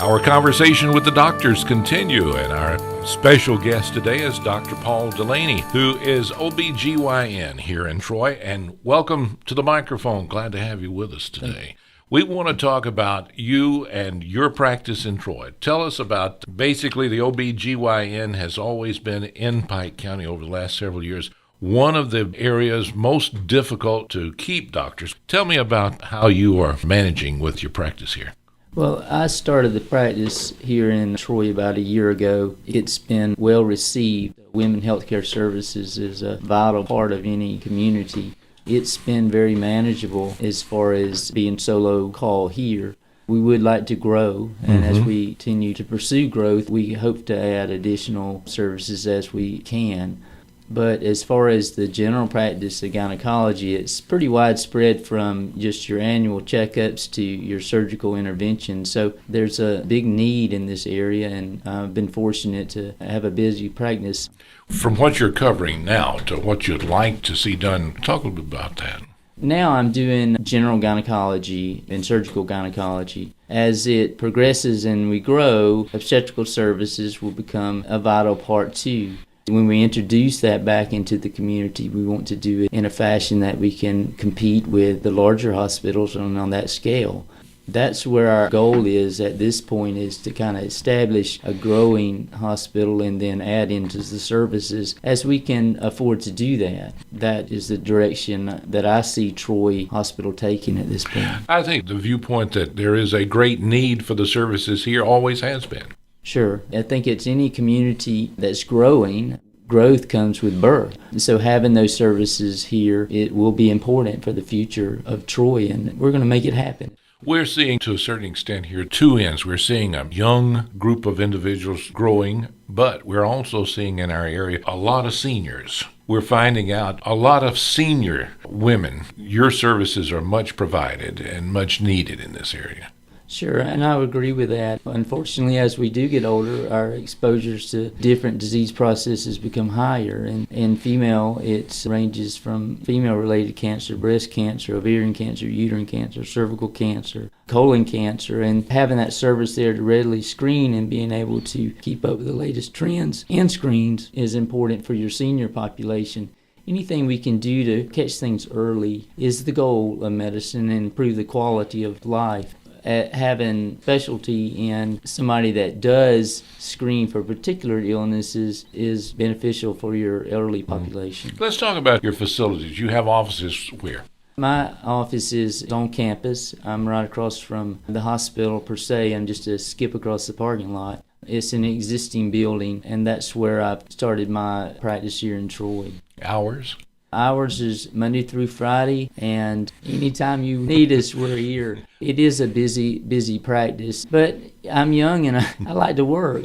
Our conversation with the doctors continue, and our special guest today is Dr. Paul Dulaney, who is OBGYN here in Troy, and welcome to the microphone. Glad to have you with us today. We want to talk about you and your practice in Troy. Tell us about, basically, the OBGYN has always been in Pike County over the last several years, one of the areas most difficult to keep doctors. Tell me about how you are managing with your practice here. Well, I started the practice here in Troy about a year ago. It's been well received. Women healthcare services is a vital part of any community. It's been very manageable as far as being solo call here. We would like to grow, and as we continue to pursue growth, we hope to add additional services as we can. But as far as the general practice of gynecology, it's pretty widespread from just your annual checkups to your surgical interventions. So there's a big need in this area, and I've been fortunate to have a busy practice. From what you're covering now to what you'd like to see done, talk a little bit about that. Now I'm doing general gynecology and surgical gynecology. As it progresses and we grow, obstetrical services will become a vital part too. When we introduce that back into the community, we want to do it in a fashion that we can compete with the larger hospitals on that scale. That's where our goal is at this point, is to kind of establish a growing hospital and then add into the services as we can afford to do that. That is the direction that I see Troy Hospital taking at this point. I think the viewpoint that there is a great need for the services here always has been. Sure. I think it's any community that's growing. Growth comes with birth. So having those services here, it will be important for the future of Troy, and we're going to make it happen. We're seeing, to a certain extent here, two ends. We're seeing a young group of individuals growing, but we're also seeing in our area a lot of seniors. We're finding out a lot of senior women. Your services are much provided and much needed in this area. Sure, and I would agree with that. Unfortunately, as we do get older, our exposures to different disease processes become higher. And in female, it ranges from female-related cancer, breast cancer, ovarian cancer, uterine cancer, cervical cancer, colon cancer, and having that service there to readily screen and being able to keep up with the latest trends and screens is important for your senior population. Anything we can do to catch things early is the goal of medicine and improve the quality of life. Having specialty in somebody that does screen for particular illnesses is beneficial for your elderly population. Let's talk about your facilities. You have offices where? My office is on campus. I'm right across from the hospital per se. I'm just a skip across the parking lot. It's an existing building, and that's where I've started my practice here in Troy. Hours? Hours is Monday through Friday, and anytime you need us, we're here. It is a busy practice, but I'm young and I like to work.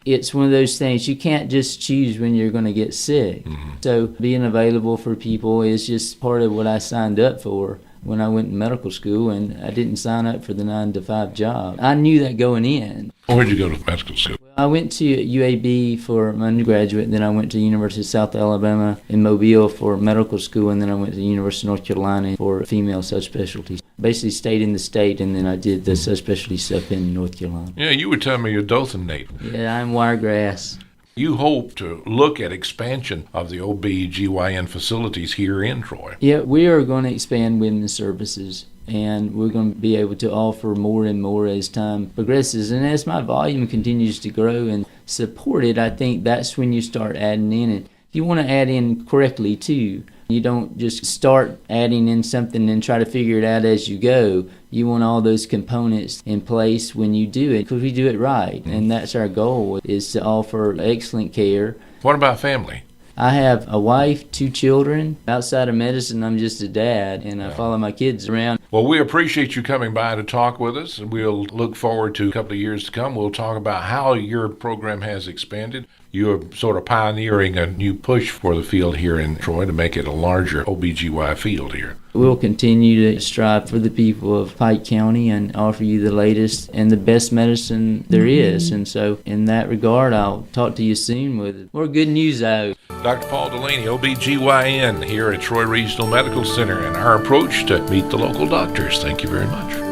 It's one of those things, you can't just choose when you're going to get sick. So being available for people is just part of what I signed up for when I went to medical school, and I didn't sign up for the 9-to-5 job. I knew that going in. Where'd you go to medical school? I went to UAB for my undergraduate, then I went to the University of South Alabama in Mobile for medical school, and then I went to the University of North Carolina for female subspecialties. Basically stayed in the state, and then I did the subspecialty stuff in North Carolina. Yeah, you were telling me you're Dothan native. Yeah, I'm Wiregrass. You hope to look at expansion of the OBGYN facilities here in Troy. Yeah, we are going to expand women's services, and we're going to be able to offer more and more as time progresses. And as my volume continues to grow and support it, I think that's when you start adding in it. You want to add in correctly, too. You don't just start adding in something and try to figure it out as you go. You want all those components in place when you do it, because we do it right. And that's our goal, is to offer excellent care. What about family? I have a wife, 2 children. Outside of medicine, I'm just a dad, and I follow my kids around. Well, we appreciate you coming by to talk with us, and we'll look forward to a couple of years to come. We'll talk about how your program has expanded. You're sort of pioneering a new push for the field here in Troy to make it a larger OBGYN field here. We'll continue to strive for the people of Pike County and offer you the latest and the best medicine there is. And so in that regard, I'll talk to you soon with more good news out. Dr. Paul Dulaney, OBGYN here at Troy Regional Medical Center, and our approach to meet the local doctors. Thank you very much.